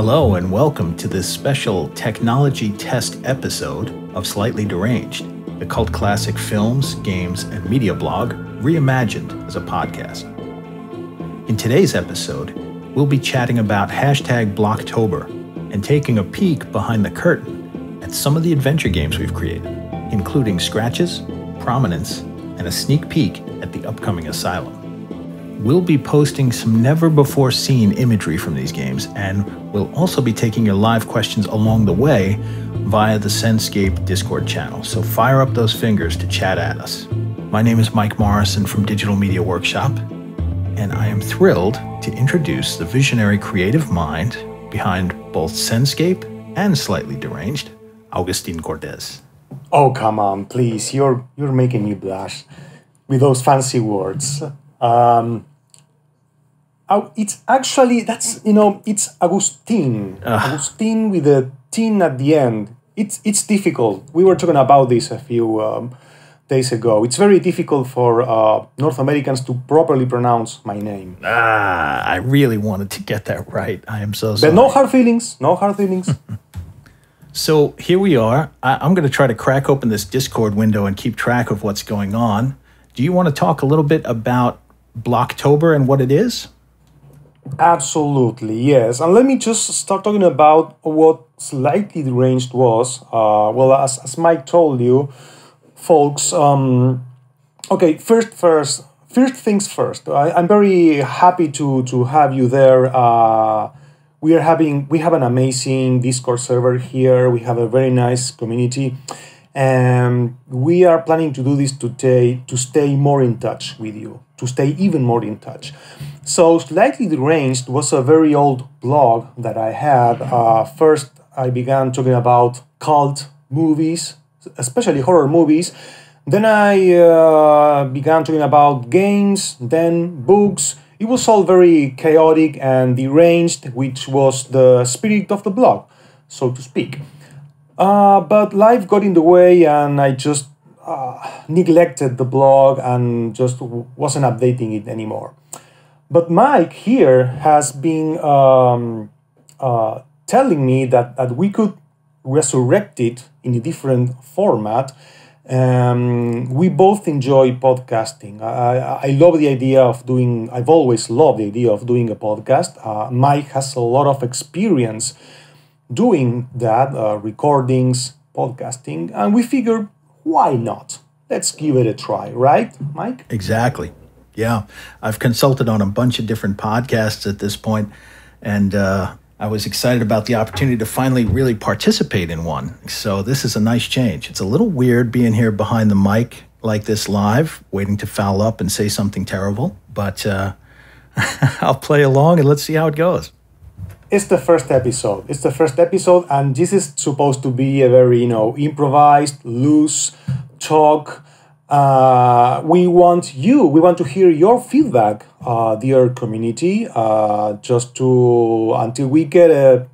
Hello and welcome to this special technology test episode of Slightly Deranged, the cult classic films, games, and media blog reimagined as a podcast. In today's episode, we'll be chatting about hashtag Blocktober and taking a peek behind the curtain at some of the adventure games we've created, including Scratches, Prominence, and a sneak peek at the upcoming Asylum. We'll be posting some never-before-seen imagery from these games, and we'll also be taking your live questions along the way via the Senscape Discord channel, so fire up those fingers to chat at us. My name is Mike Morrison from Digital Media Workshop, and I am thrilled to introduce the visionary creative mind behind both Senscape and Slightly Deranged, Agustín Cortez. Oh, come on, please. You're making me blush with those fancy words. It's actually, it's Agustín. Agustín with a tin at the end. It's difficult. We were talking about this a few days ago. It's very difficult for North Americans to properly pronounce my name. I really wanted to get that right. I am so sorry. But no hard feelings. No hard feelings. So here we are. I'm going to try to crack open this Discord window and keep track of what's going on. Do you want to talk a little bit about Blocktober and what it is? Absolutely, yes. And let me just start talking about what Slightly Deranged was. As Mike told you, folks, okay, first things first. I'm very happy to have you there. We have an amazing Discord server here. We have a very nice community. And we are planning to do this today to stay more in touch with you, to stay even more in touch. So Slightly Deranged was a very old blog that I had. First, I began talking about cult movies, especially horror movies. Then I began talking about games, then books. It was all very chaotic and deranged, which was the spirit of the blog, so to speak. But life got in the way and I just neglected the blog and just wasn't updating it anymore. But Mike here has been telling me that we could resurrect it in a different format. We both enjoy podcasting. I love the idea of doing, I've always loved the idea of doing a podcast. Mike has a lot of experience doing that, recordings, podcasting, and we figured, why not? Let's give it a try, right, Mike? Exactly. Yeah. I've consulted on a bunch of different podcasts at this point, and I was excited about the opportunity to finally really participate in one. So this is a nice change. It's a little weird being here behind the mic like this live, waiting to foul up and say something terrible, but I'll play along and let's see how it goes. It's the first episode. And this is supposed to be a very, improvised, loose talk. We want to hear your feedback, dear community, until we get an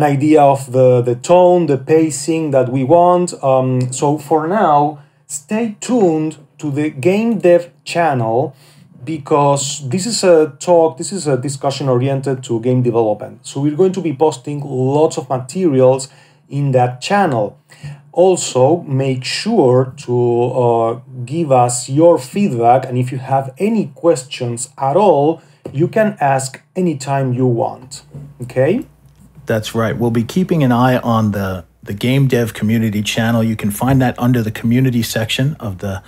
idea of the tone, the pacing that we want. So for now, stay tuned to the Game Dev channel, because this is a discussion oriented to game development. So we're going to be posting lots of materials in that channel. Also, make sure to give us your feedback, and if you have any questions at all, you can ask anytime you want. Okay? That's right. We'll be keeping an eye on the Game Dev community channel. You can find that under the community section of the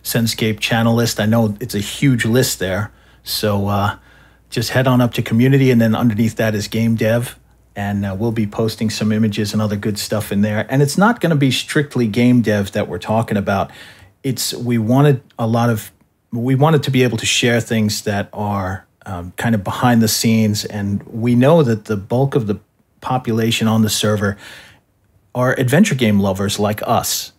Senscape channel list. I know it's a huge list there. So just head on up to community, and then underneath that is Game Dev. And we'll be posting some images and other good stuff in there. And it's not going to be strictly game dev that we're talking about. We wanted to be able to share things that are kind of behind the scenes. And we know that the bulk of the population on the server are adventure game lovers like us.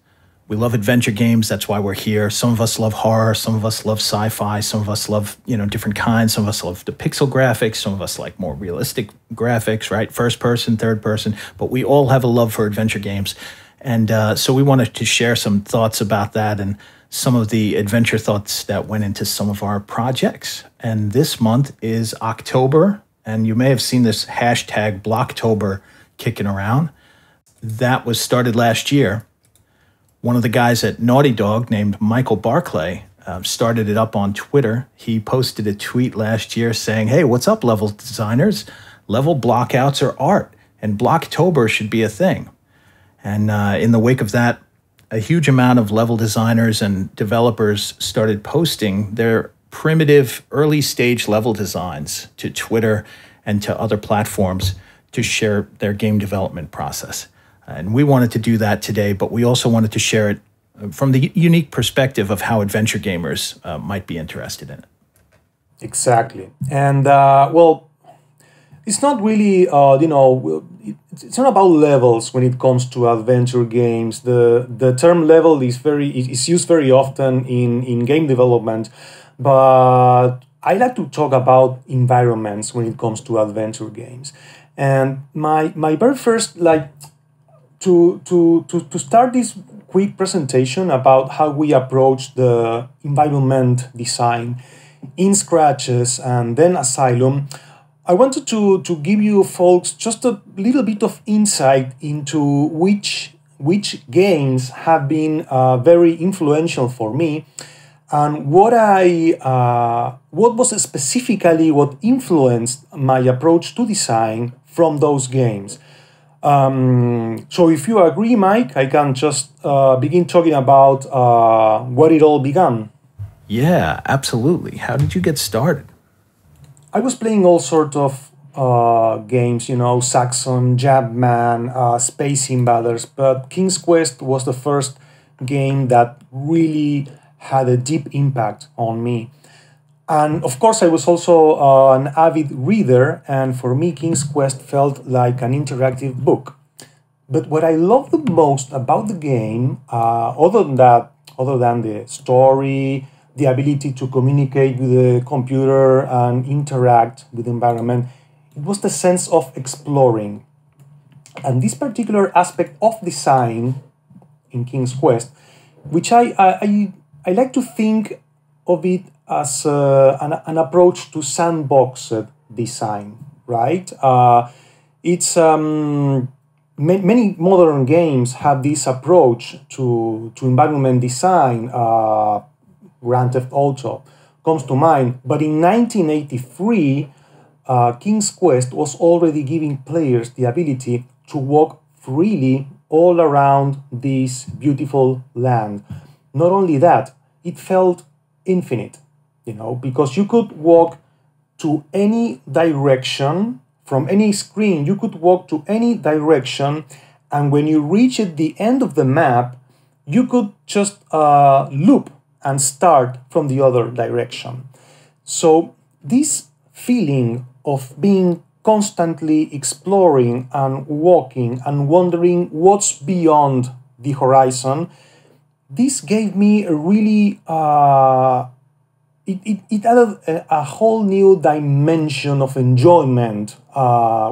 We love adventure games. That's why we're here. Some of us love horror. Some of us love sci-fi. Some of us love, different kinds. Some of us love the pixel graphics. Some of us like more realistic graphics, right? First person, third person. But we all have a love for adventure games. And so we wanted to share some thoughts about that and some of the adventure thoughts that went into some of our projects. And this month is October, and you may have seen this hashtag Blocktober kicking around. That was started last year. One of the guys at Naughty Dog named Michael Barclay started it up on Twitter. He posted a tweet last year saying, "Hey, what's up, level designers? Level blockouts are art, and Blocktober should be a thing." And in the wake of that, a huge amount of level designers and developers started posting their primitive early stage level designs to Twitter and to other platforms to share their game development process. And we wanted to do that today, but we also wanted to share it from the unique perspective of how adventure gamers might be interested in it. Exactly. And well, it's not really, it's not about levels when it comes to adventure games. The term level is used very often in game development, but I like to talk about environments when it comes to adventure games. And my very first, to start this quick presentation about how we approach the environment design in Scratches and then Asylum, I wanted to give you folks just a little bit of insight into which games have been very influential for me, and what was specifically what influenced my approach to design from those games. So if you agree, Mike, I can just begin talking about what it all began. Yeah, absolutely. How did you get started? I was playing all sorts of games, Saxon, Jumpman, Space Invaders, but King's Quest was the first game that really had a deep impact on me. And of course, I was also an avid reader, and for me, King's Quest felt like an interactive book. But what I loved the most about the game, other than the story, the ability to communicate with the computer and interact with the environment, it was the sense of exploring. And this particular aspect of design in King's Quest, which I like to think of it as an approach to sandboxed design, right? It's many modern games have this approach to environment design. Grand Theft Auto comes to mind, but in 1983, King's Quest was already giving players the ability to walk freely all around this beautiful land. Not only that, it felt infinite, because you could walk to any direction from any screen. You could walk to any direction, and when you reached the end of the map, you could just loop and start from the other direction. So this feeling of being constantly exploring and walking and wondering what's beyond the horizon, this gave me a really it added a whole new dimension of enjoyment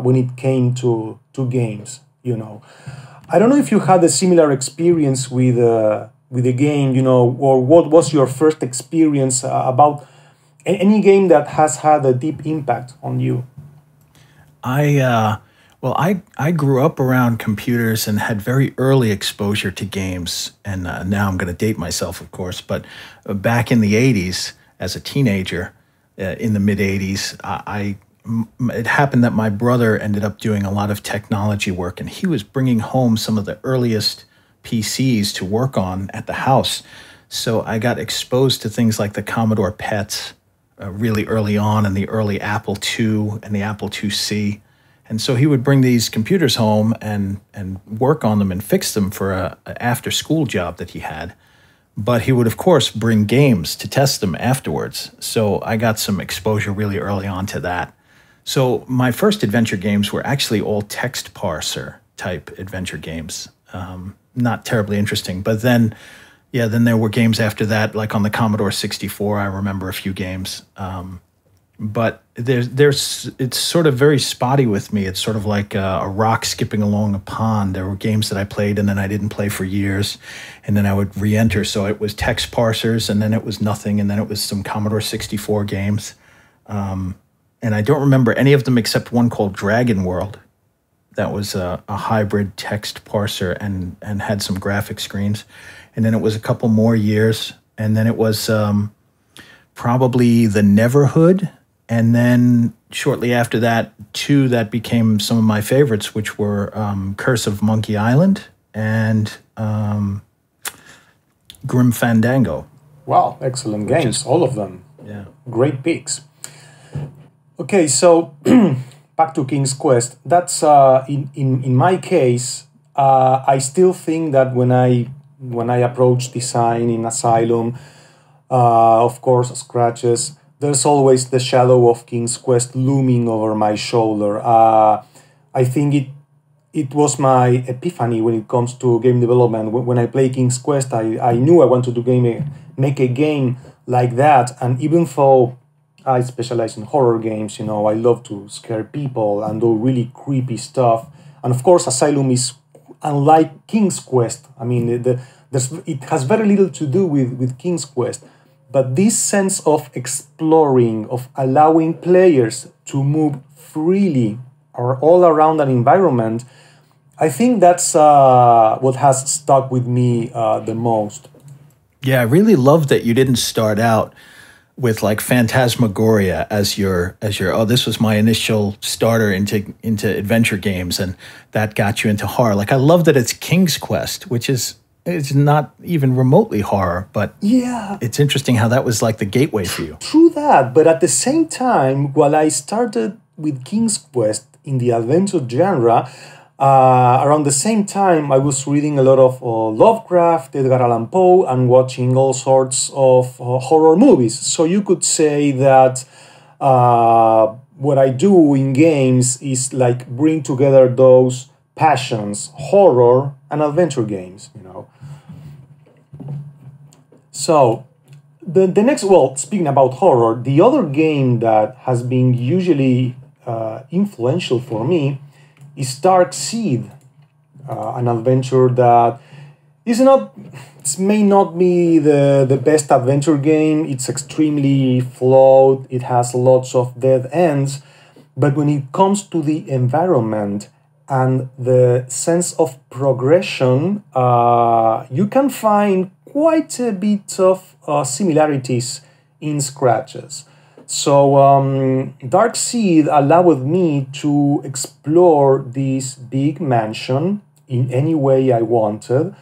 when it came to games. I don't know if you had a similar experience with a game, or what was your first experience about any game that has had a deep impact on you? I grew up around computers and had very early exposure to games. And now I'm going to date myself, of course, but back in the 80s, as a teenager, in the mid 80s, it happened that my brother ended up doing a lot of technology work, and he was bringing home some of the earliest PCs to work on at the house. So I got exposed to things like the Commodore PETs really early on, and the early Apple II and the Apple IIc. And so he would bring these computers home and work on them and fix them for a after-school job that he had. But he would, of course, bring games to test them afterwards. So I got some exposure really early on to that. So my first adventure games were actually all text parser type adventure games. Not terribly interesting. But then there were games after that, like on the Commodore 64. I remember a few games. But it's sort of very spotty with me. It's sort of like a rock skipping along a pond. There were games that I played and then I didn't play for years, and then I would re-enter. So it was text parsers, and then it was nothing, and then it was some Commodore 64 games. and I don't remember any of them except one called Dragon World. That was a hybrid text parser and had some graphic screens. And then it was a couple more years. And then it was probably The Neverhood. And then shortly after that, two that became some of my favorites, which were Curse of Monkey Island and Grim Fandango. Wow, excellent games, all of them. Yeah. Great picks. Okay, so back to King's Quest. That's in my case. I still think that when I approach design in Asylum, of course, scratches. There's always the shadow of King's Quest looming over my shoulder. I think it was my epiphany when it comes to game development. When I play King's Quest, I knew I wanted to make a game like that. And even though I specialize in horror games, I love to scare people and do really creepy stuff. And of course, Asylum is unlike King's Quest. I mean, it has very little to do with King's Quest. But this sense of exploring, of allowing players to move freely or all around an environment, I think that's what has stuck with me the most. Yeah, I really love that you didn't start out with like Phantasmagoria as your this was my initial starter into adventure games, and that got you into horror. Like, I love that it's King's Quest, which is it's not even remotely horror, but yeah, it's interesting how that was like the gateway for you. True that, but at the same time, while I started with King's Quest in the adventure genre, around the same time I was reading a lot of Lovecraft, Edgar Allan Poe, and watching all sorts of horror movies. So you could say that what I do in games is like bring together those passions, horror and adventure games, So the next, speaking about horror, the other game that has been usually influential for me is Darkseid, an adventure that may not be the best adventure game. It's extremely flawed. It has lots of dead ends. But when it comes to the environment and the sense of progression, you can find quite a bit of similarities in scratches. So Darkseid allowed me to explore this big mansion in any way I wanted,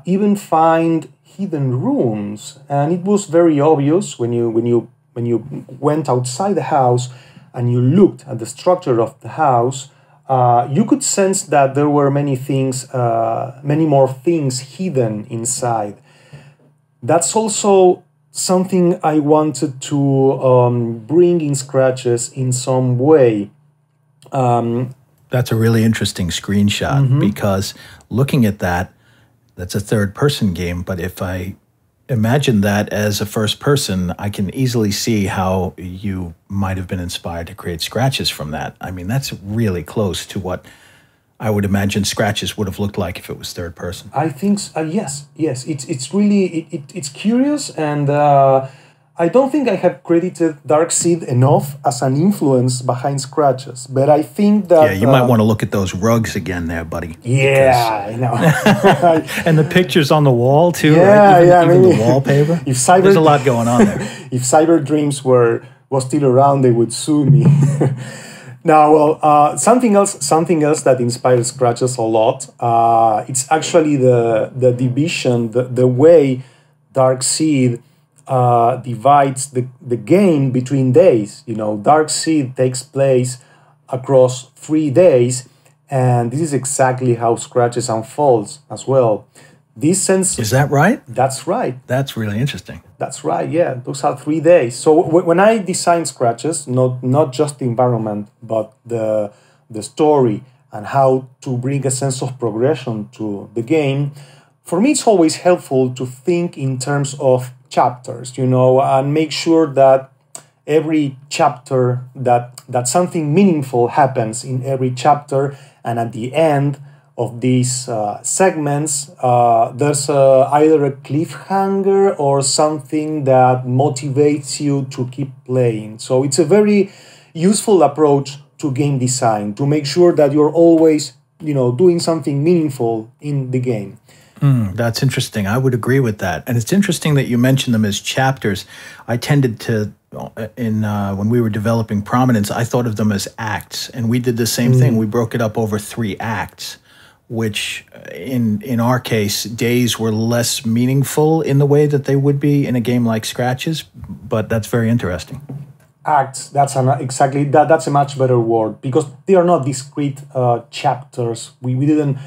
even find hidden rooms, and it was very obvious when you went outside the house and you looked at the structure of the house. You could sense that there were many more things hidden inside. That's also something I wanted to bring in scratches in some way. That's a really interesting screenshot, because looking at that's a third-person game, but if I imagine that as a first person, I can easily see how you might have been inspired to create scratches from that. I mean, that's really close to what I would imagine scratches would have looked like if it was third person. I think yes. It's really it's curious, and I don't think I have credited Darkseid enough as an influence behind scratches, but I think that you might want to look at those rugs again, there, buddy. Yeah, I know. And the pictures on the wall too, yeah, right? Even the wallpaper. There's a lot going on there. If Cyber Dreams was still around, they would sue me. Now, something else that inspires scratches a lot. It's actually the division, the way Darkseid divides the game between days. Darkseid takes place across 3 days, and this is exactly how scratches unfolds as well. This sense is that right? That's right. That's really interesting. That's right. Yeah, those are 3 days. So when I design scratches, not just the environment, but the story and how to bring a sense of progression to the game, for me it's always helpful to think in terms of chapters, and make sure that every chapter that something meaningful happens in every chapter, and at the end of these segments, there's either a cliffhanger or something that motivates you to keep playing. So it's a very useful approach to game design to make sure that you're always, doing something meaningful in the game. That's interesting. I would agree with that. And it's interesting that you mentioned them as chapters. I tended to, when we were developing Prominence, I thought of them as acts. And we did the same thing. We broke it up over 3 acts, which in our case, days were less meaningful in the way that they would be in a game like Scratches. But that's very interesting. Acts, that's a much better word, because they are not discrete chapters. We didn't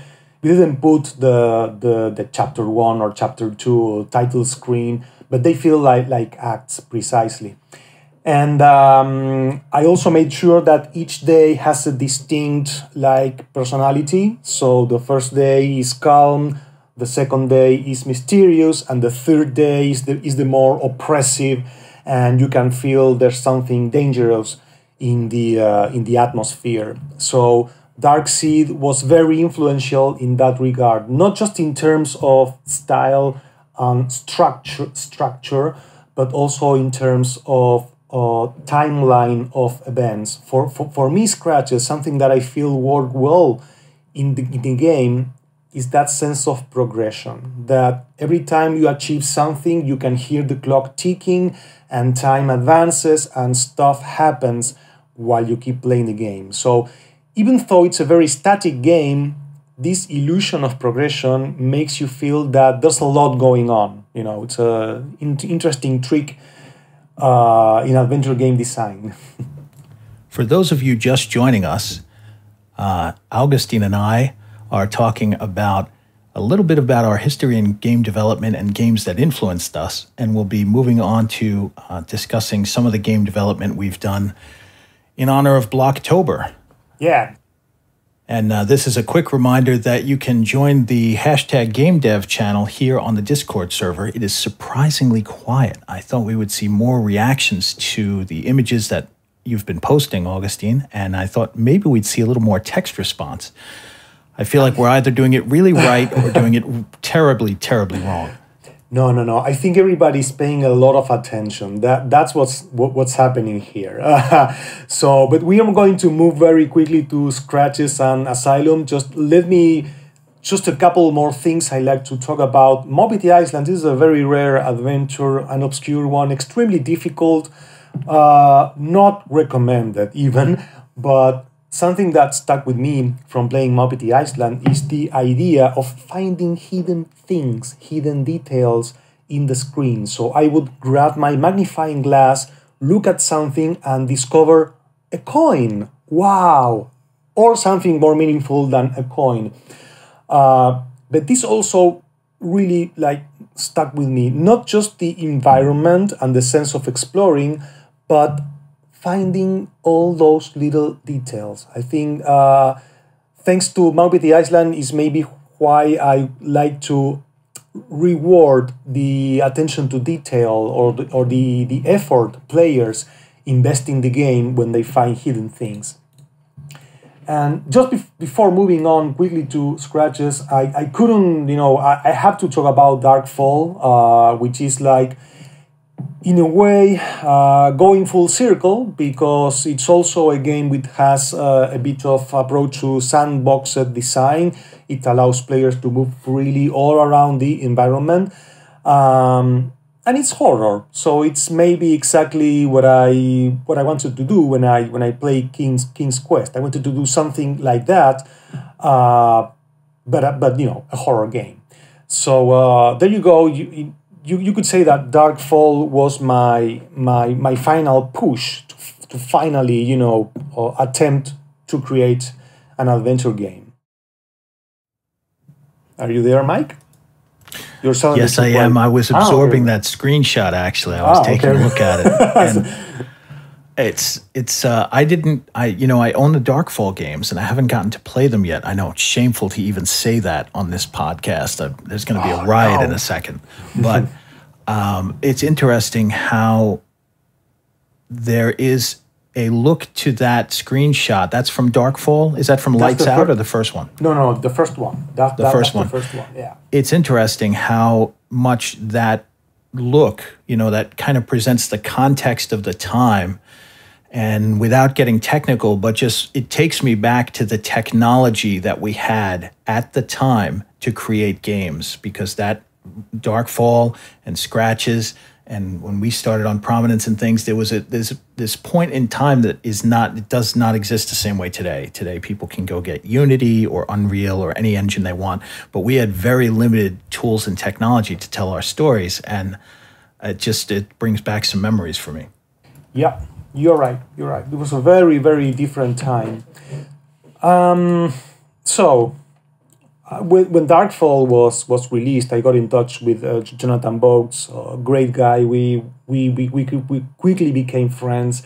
put the chapter 1 or chapter 2 title screen, but they feel like acts precisely. And I also made sure that each day has a distinct personality. So the first day is calm, the second day is mysterious, and the third day is the more oppressive, and you can feel there's something dangerous in the atmosphere. So Darkseid was very influential in that regard, not just in terms of style and structure, but also in terms of timeline of events. For me, Scratches, something that I feel worked well in the game is that sense of progression, that every time you achieve something, you can hear the clock ticking and time advances and stuff happens while you keep playing the game. So even though it's a very static game, this illusion of progression makes you feel that there's a lot going on. It's an interesting trick in adventure game design. For those of you just joining us, Agustín and I are talking about a little bit about our history in game development and games that influenced us, and we'll be moving on to discussing some of the game development we've done in honor of Blocktober. Yeah. And this is a quick reminder that you can join the #GameDev channel here on the Discord server. It is surprisingly quiet. I thought we would see more reactions to the images that you've been posting, Agustín, and I thought maybe we'd see a little more text response. I feel like we're either doing it really right or doing it terribly, terribly wrong. No. I think everybody's paying a lot of attention. That's what's happening here. But we are going to move very quickly to Scratches and Asylum. Just a couple more things I like to talk about. Mobility Island is a very rare adventure, an obscure one, extremely difficult, not recommended even, but something that stuck with me from playing Mobility Island is the idea of finding hidden things, hidden details in the screen. So I would grab my magnifying glass, look at something, and discover a coin. Wow! Or something more meaningful than a coin. But this also really stuck with me. Not just the environment and the sense of exploring, but finding all those little details. I think thanks to Mobility Island is maybe why I like to reward the attention to detail or the effort players invest in the game when they find hidden things. And just before moving on quickly to Scratches, I couldn't, I have to talk about Darkfall, which is in a way, going full circle, because it's also a game which has a bit of approach to sandboxed design. It allows players to move freely all around the environment, and it's horror. So it's maybe exactly what I wanted to do when I play King's Quest. I wanted to do something like that, but a horror game. So there you go. You could say that Darkfall was my final push to finally, attempt to create an adventure game. Are you there, Mike? Yes, I am. I was absorbing that screenshot, actually. I was taking a look at it. And I own the Darkfall games, and I haven't gotten to play them yet. I know it's shameful to even say that on this podcast. There's going to be a riot in a second. But it's interesting how there is a look to that screenshot. That's from Darkfall? Is that from Lights Out or the first one? No, the first one. The first one, yeah. It's interesting how much that look, that kind of presents the context of the time, And without getting technical, but just it takes me back to the technology that we had at the time to create games, because that Darkfall and Scratches, and when we started on Prominence and things, there was this point in time that it does not exist the same way today. Today, people can go get Unity or Unreal or any engine they want, but we had very limited tools and technology to tell our stories, and it brings back some memories for me. Yeah, you're right. You're right. It was a very, very different time. When Darkfall was released, I got in touch with Jonathan Bogues, a great guy. We quickly became friends,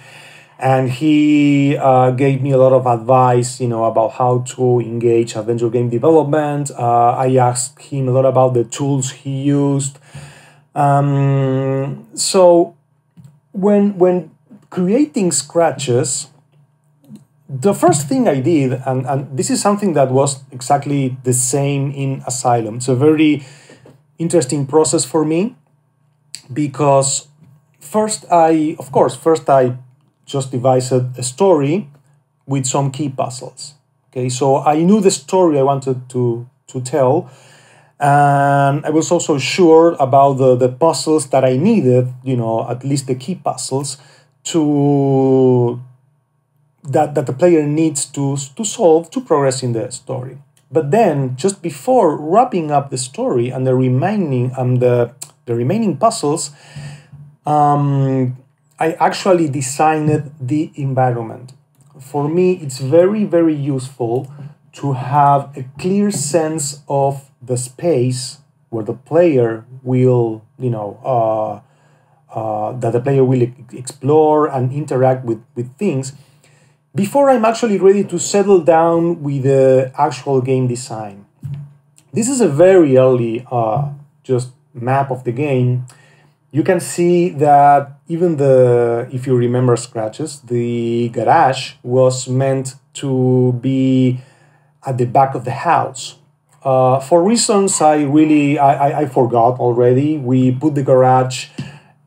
and he gave me a lot of advice, about how to engage adventure game development. I asked him a lot about the tools he used. So when creating Scratches, the first thing I did, and this is something that was exactly the same in Asylum. It's a very interesting process for me, because first I just devised a story with some key puzzles. Okay, so I knew the story I wanted to tell, and I was also sure about the puzzles that I needed, at least the key puzzles that the player needs to solve to progress in the story. But then, just before wrapping up the story and the remaining puzzles, I actually designed the environment. For me, it's very, very useful to have a clear sense of the space where the player will, that the player will explore and interact with things, before I'm actually ready to settle down with the actual game design. This is a very early just map of the game. You can see that even if you remember Scratches, the garage was meant to be at the back of the house. For reasons I forgot already, we put the garage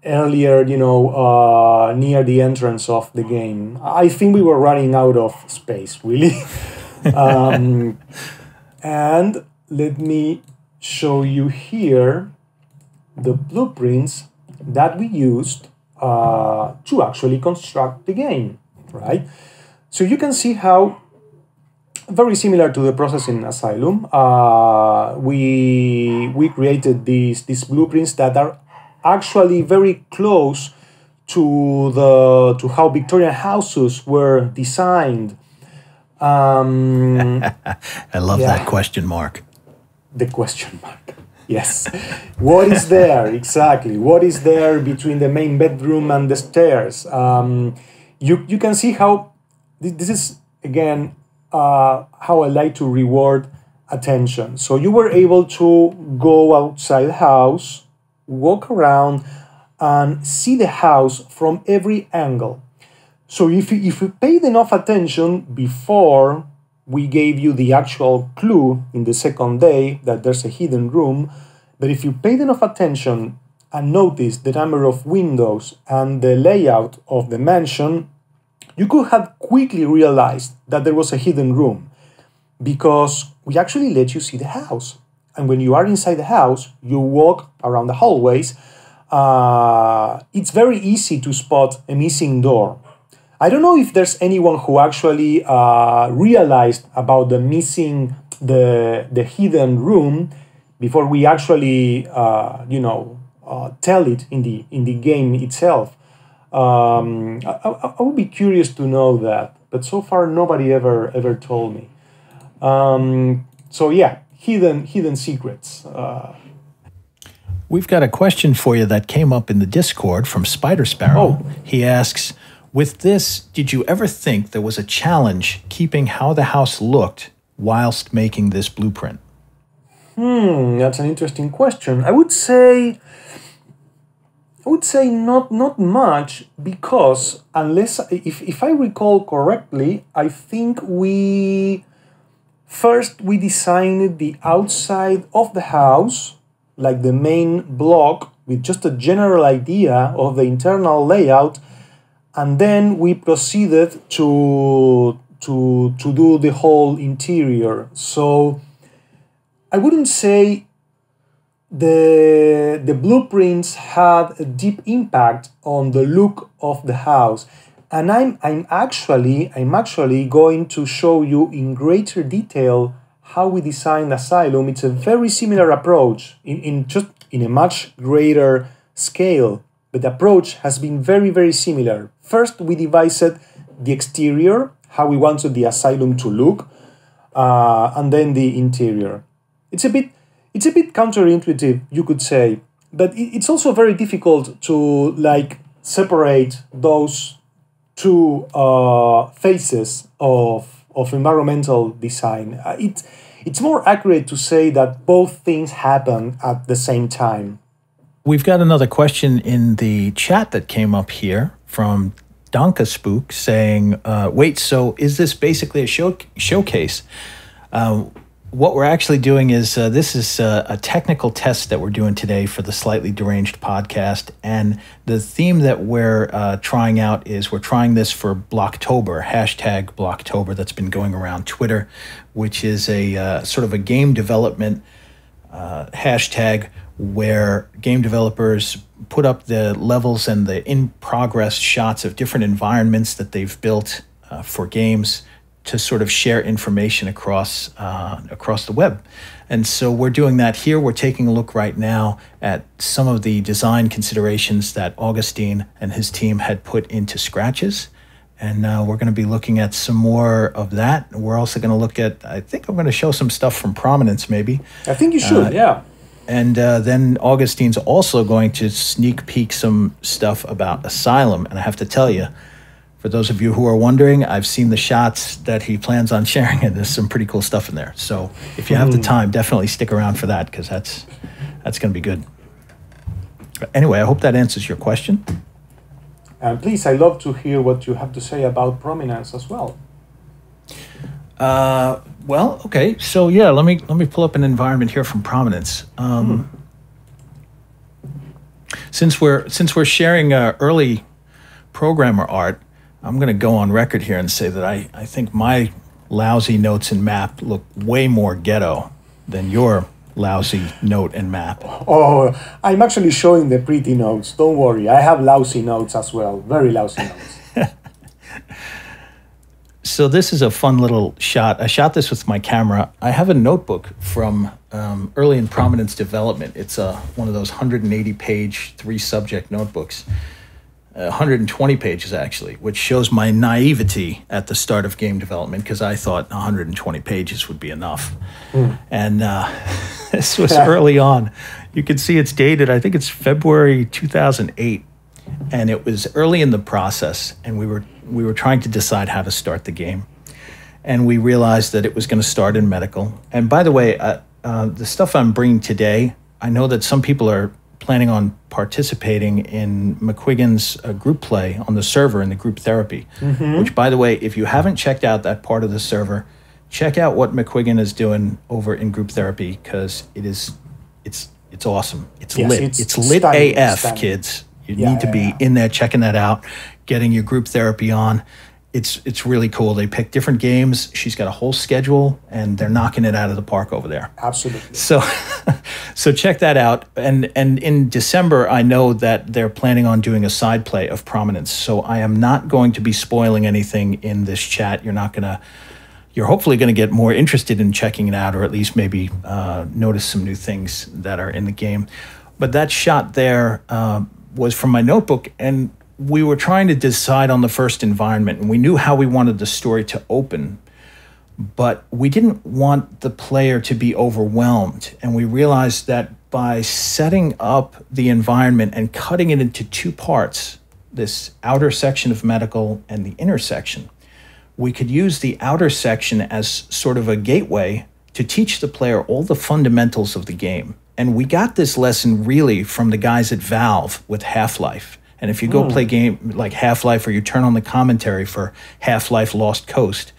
earlier, near the entrance of the game. I think we were running out of space, really. And let me show you here the blueprints that we used to actually construct the game, right? So you can see how, very similar to the process in Asylum, we created these blueprints that are actually very close to how Victorian houses were designed. I love that question mark. The question mark. Yes. What is there exactly? What is there between the main bedroom and the stairs? You can see how this is again how I like to reward attention. So you were able to go outside the house, walk around, and see the house from every angle. So if you paid enough attention before we gave you the actual clue in the second day that there's a hidden room, but if you paid enough attention and noticed the number of windows and the layout of the mansion, you could have quickly realized that there was a hidden room, because we actually let you see the house. And when you are inside the house, you walk around the hallways. It's very easy to spot a missing door. I don't know if there's anyone who actually realized about the hidden room before we actually, tell it in the game itself. I would be curious to know that, but so far nobody ever told me. So yeah. Hidden secrets. We've got a question for you that came up in the Discord from Spider Sparrow. Oh. He asks, with this, did you ever think there was a challenge keeping how the house looked whilst making this blueprint? That's an interesting question. I would say not much, because if I recall correctly, I think we designed the outside of the house, like the main block, with just a general idea of the internal layout, and then we proceeded to do the whole interior. So I wouldn't say the blueprints had a deep impact on the look of the house. And I'm actually going to show you in greater detail how we designed Asylum. It's a very similar approach in a much greater scale. But the approach has been very, very similar. First, we devised the exterior, how we wanted the Asylum to look, and then the interior. It's a bit counterintuitive, you could say, but it's also very difficult to separate those two phases of environmental design. It's more accurate to say that both things happen at the same time. We've got another question in the chat that came up here from Donka Spook saying, wait, so is this basically a showcase? What we're actually doing is this is a technical test that we're doing today for the Slightly Deranged podcast. And the theme that we're trying out is we're trying this for Blocktober, hashtag Blocktober, that's been going around Twitter, which is a sort of a game development hashtag where game developers put up the levels and the in-progress shots of different environments that they've built for games to sort of share information across the web. And so we're doing that here. We're taking a look right now at some of the design considerations that Agustín and his team had put into Scratches. And we're going to be looking at some more of that. We're also going to look at, I think I'm going to show some stuff from Prominence maybe. I think you should, yeah. And then Agustín's also going to sneak peek some stuff about Asylum. And I have to tell you, for those of you who are wondering, I've seen the shots that he plans on sharing, and there's some pretty cool stuff in there. So if you have the time, definitely stick around for that, because that's going to be good. Anyway, I hope that answers your question. And please, I love to hear what you have to say about Prominence as well. Well, okay. So yeah, let me pull up an environment here from Prominence. Since we're sharing early programmer art, I'm going to go on record here and say that I think my lousy notes and map look way more ghetto than your lousy note and map. Oh, I'm actually showing the pretty notes. Don't worry. I have lousy notes as well. Very lousy notes. So this is a fun little shot. I shot this with my camera. I have a notebook from early in Prominence development. It's one of those 180-page, 3-subject notebooks. 120 pages actually, which shows my naivety at the start of game development, because I thought 120 pages would be enough. And this was early on. You can see it's dated, I think it's February 2008, and it was early in the process, and we were trying to decide how to start the game, and we realized that it was going to start in medical. And by the way, the stuff I'm bringing today, I know that some people are planning on participating in McQuiggan's group play on the server in the group therapy, which, by the way, if you haven't checked out that part of the server, check out what McQuiggan is doing over in group therapy, because it's awesome. It's lit. It's lit AF, kids. You need to be in there checking that out, getting your group therapy on. It's really cool. They pick different games. She's got a whole schedule, and they're knocking it out of the park over there. Absolutely. So check that out. And in December, I know that they're planning on doing a side play of Prominence. So I am not going to be spoiling anything in this chat. You're hopefully going to get more interested in checking it out, or at least maybe notice some new things that are in the game. But that shot there was from my notebook, and we were trying to decide on the first environment, and we knew how we wanted the story to open, but we didn't want the player to be overwhelmed. And we realized that by setting up the environment and cutting it into 2 parts, this outer section of medical and the inner section, we could use the outer section as sort of a gateway to teach the player all the fundamentals of the game. And we got this lesson really from the guys at Valve with Half-Life. And if you go play game like Half-Life, or you turn on the commentary for Half-Life Lost Coast,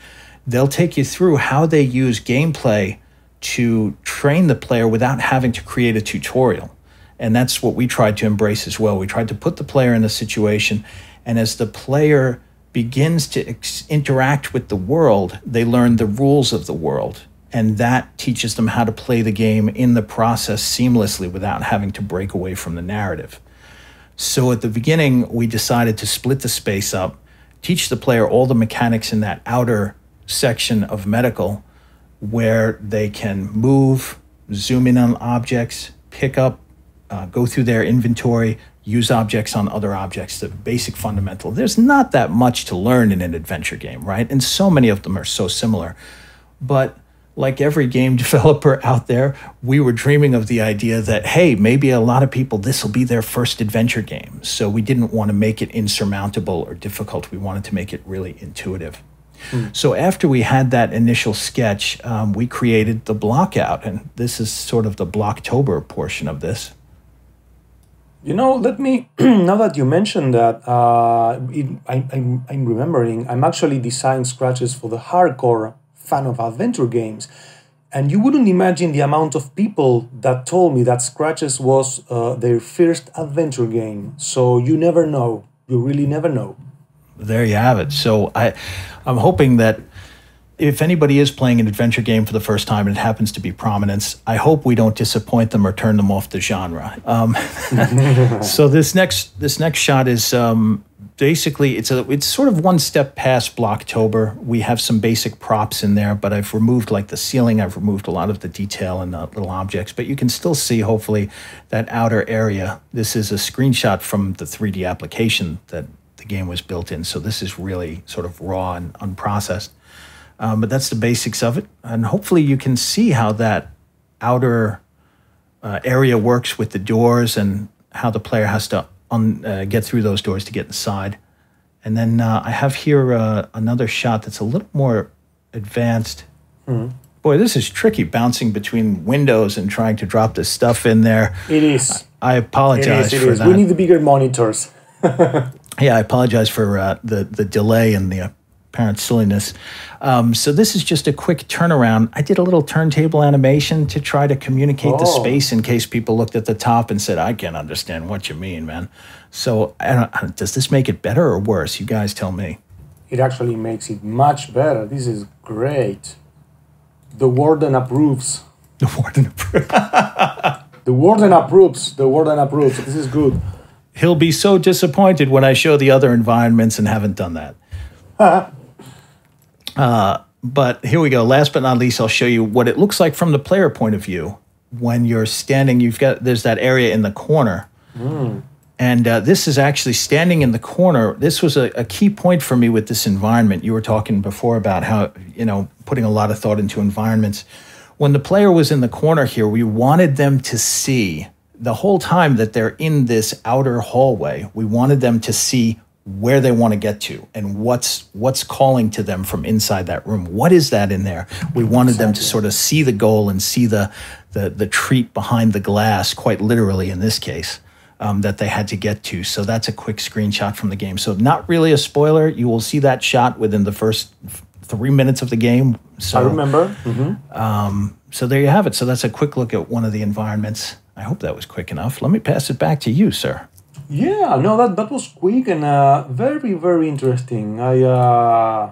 they'll take you through how they use gameplay to train the player without having to create a tutorial. And that's what we tried to embrace as well. We tried to put the player in a situation And as the player begins to interact with the world, they learn the rules of the world. And that teaches them how to play the game in the process seamlessly without having to break away from the narrative. So at the beginning, we decided to split the space up, teach the player all the mechanics in that outer section of medical, where they can move, zoom in on objects, pick up, go through their inventory, use objects on other objects, the basic fundamental. There's not that much to learn in an adventure game, right? And so many of them are so similar. But like every game developer out there, we were dreaming of the idea that, hey, maybe a lot of people, this will be their first adventure game. So we didn't want to make it insurmountable or difficult. We wanted to make it really intuitive. So after we had that initial sketch, we created the blockout. And this is sort of the Blocktober portion of this. You know, let me, now that you mentioned that, I'm remembering, I'm actually designing scratches for the hardcore fan of adventure games. And you wouldn't imagine the amount of people that told me that Scratches was their first adventure game. So you never know. You really never know. There you have it. So I'm hoping that if anybody is playing an adventure game for the first time and it happens to be Prominence, I hope we don't disappoint them or turn them off the genre. So this next shot is basically it's sort of one step past Blocktober. We have some basic props in there, but I've removed like the ceiling. I've removed a lot of the detail and the little objects, but you can still see hopefully that outer area. This is a screenshot from the 3D application that the game was built in. So this is really sort of raw and unprocessed. But that's the basics of it. And hopefully you can see how that outer area works with the doors and how the player has to get through those doors to get inside. And then I have here another shot that's a little more advanced. Boy, this is tricky, bouncing between windows and trying to drop this stuff in there. It is. I apologize for that. We need the bigger monitors. Yeah, I apologize for the delay and the apparent silliness. So this is just a quick turnaround. I did a little turntable animation to try to communicate the space in case people looked at the top and said, I can't understand what you mean, man. So does this make it better or worse? You guys tell me. It actually makes it much better. This is great. The warden approves. The warden approves. The warden approves. The warden approves. This is good. He'll be so disappointed when I show the other environments and haven't done that. But here we go. Last but not least, I'll show you what it looks like from the player point of view. When you're standing, there's that area in the corner. And this is actually standing in the corner. This was a key point for me with this environment. You were talking before about how, putting a lot of thought into environments. When the player was in the corner here, we wanted them to see the whole time that they're in this outer hallway. We wanted them to see where they want to get to and what's calling to them from inside that room. What is that in there? We wanted them to sort of see the goal and see the treat behind the glass, quite literally in this case, that they had to get to. So that's a quick screenshot from the game. So not really a spoiler. You will see that shot within the first 3 minutes of the game. So, I remember. So there you have it. So that's a quick look at one of the environments. I hope that was quick enough. Let me pass it back to you, sir. Yeah, no, that was quick and very, very interesting. I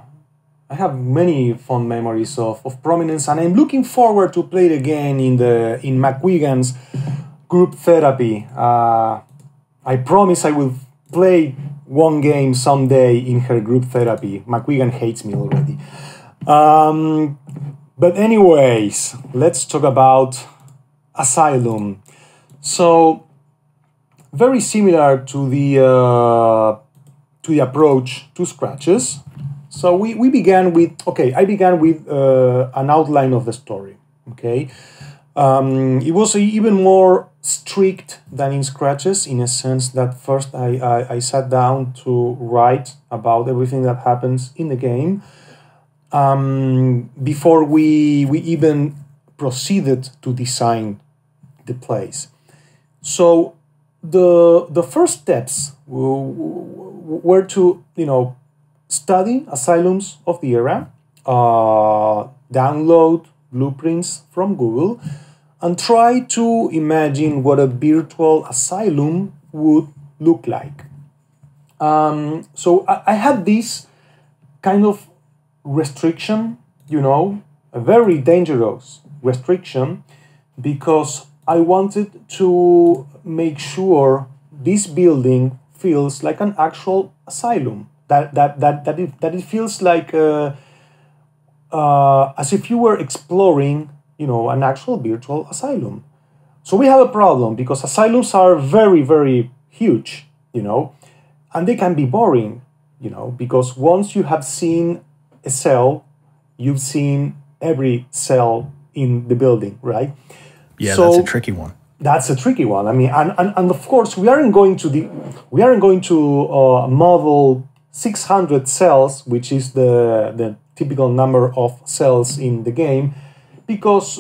have many fond memories of Prominence, and I'm looking forward to play it again in McGuigan's group therapy. I promise I will play one game someday in her group therapy. McGuigan hates me already. But anyways, let's talk about Asylum. So, very similar to the approach to Scratches. So we began with, I began with an outline of the story, okay? It was even more strict than in Scratches, in a sense that first I sat down to write about everything that happens in the game before we even proceeded to design the place. So the first steps were to, study asylums of the era, download blueprints from Google, and try to imagine what a virtual asylum would look like. So I had this kind of restriction, a very dangerous restriction, because I wanted to make sure this building feels like an actual asylum. That it feels like as if you were exploring, an actual virtual asylum. So we have a problem because asylums are very, very huge, and they can be boring, because once you have seen a cell, you've seen every cell in the building, right? Yeah, so that's a tricky one. That's a tricky one. I mean, and of course, we aren't going to model 600 cells, which is the typical number of cells in the game, because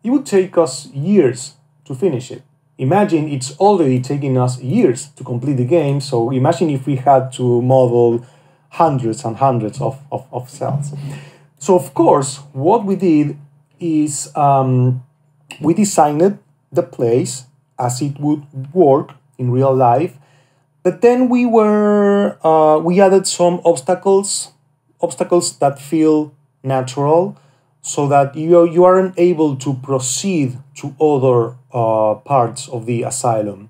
it would take us years to finish it. Imagine it's already taking us years to complete the game, so imagine if we had to model hundreds and hundreds of cells. So of course, what we did is we designed the place as it would work in real life, but then we added some obstacles that feel natural, so that you aren't able to proceed to other parts of the asylum.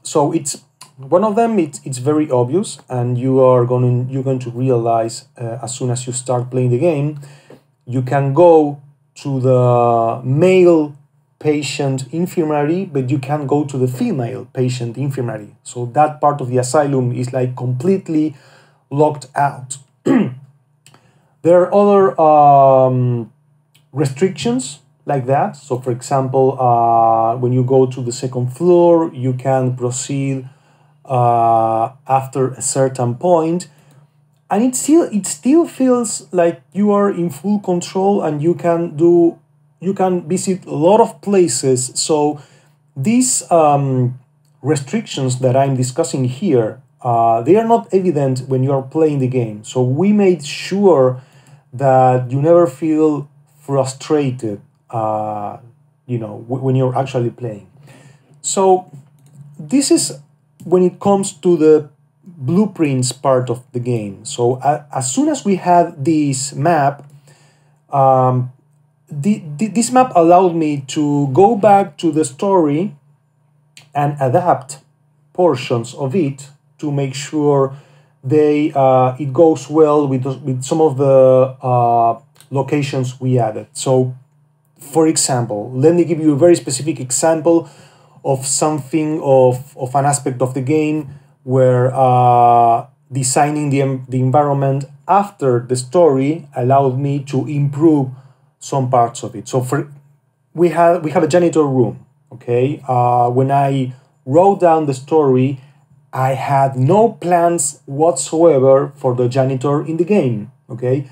So it's one of them. It's very obvious, and you're going to realize as soon as you start playing the game. You can go to the male patient infirmary, but you can't go to the female patient infirmary. So that part of the asylum is like completely locked out. There are other restrictions like that. So for example, when you go to the second floor, you can proceed after a certain point. And it still feels like you are in full control, and you can visit a lot of places. So these restrictions that I'm discussing here, they are not evident when you are playing the game. So we made sure that you never feel frustrated, when you're actually playing. So this is when it comes to the blueprints part of the game. So as soon as we had this map, this map allowed me to go back to the story and adapt portions of it to make sure it goes well with some of the locations we added. So, for example, let me give you a very specific example of something of an aspect of the game where designing the environment after the story allowed me to improve some parts of it. So we have a janitor room, okay? When I wrote down the story, I had no plans whatsoever for the janitor in the game, okay?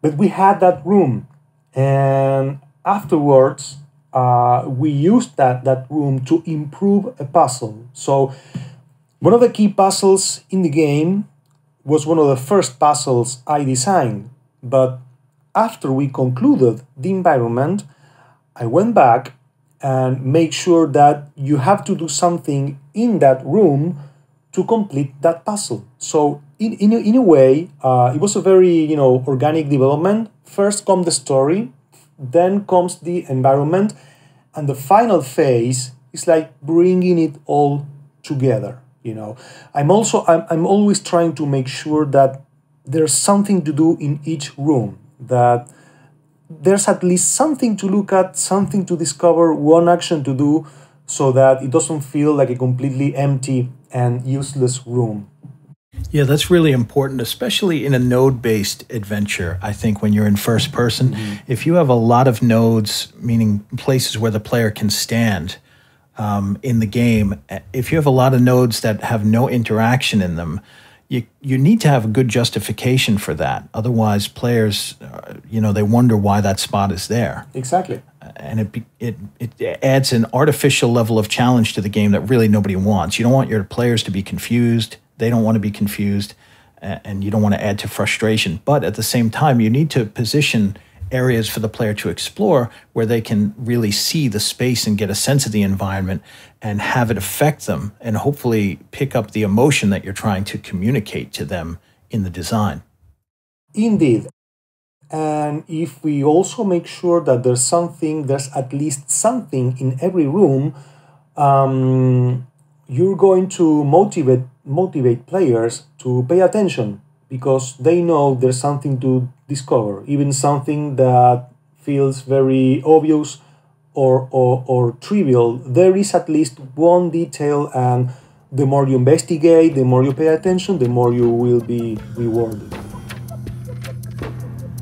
But we had that room, and afterwards we used that room to improve a puzzle. So one of the key puzzles in the game was one of the first puzzles I designed, but after we concluded the environment, I went back and made sure that you have to do something in that room to complete that puzzle. So in a way, it was a very organic development. First comes the story, then comes the environment, and the final phase is like bringing it all together. I'm always trying to make sure that there's something to do in each room, that there's at least something to look at, something to discover, one action to do, so that it doesn't feel like a completely empty and useless room. Yeah, that's really important, especially in a node-based adventure. I think when you're in first person, if you have a lot of nodes, meaning places where the player can stand in the game, if you have a lot of nodes that have no interaction in them, you need to have a good justification for that. Otherwise, players, they wonder why that spot is there. Exactly. And it adds an artificial level of challenge to the game that really nobody wants. You don't want your players to be confused. They don't want to be confused, and you don't want to add to frustration. But at the same time, you need to position areas for the player to explore where they can really see the space and get a sense of the environment and have it affect them and hopefully pick up the emotion that you're trying to communicate to them in the design. Indeed. And if we also make sure that there's at least something in every room, you're going to motivate players to pay attention because they know there's something to discover, even something that feels very obvious or trivial. There is at least one detail, and the more you investigate, the more you pay attention, the more you will be rewarded.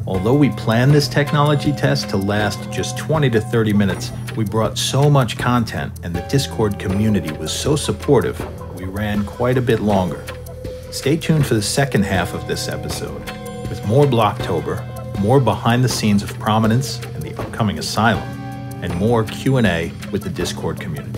Although we planned this technology test to last just 20 to 30 minutes, we brought so much content and the Discord community was so supportive, we ran quite a bit longer. Stay tuned for the second half of this episode, with more Blocktober, more behind the scenes of Prominence and the upcoming Asylum, and more Q&A with the Discord community.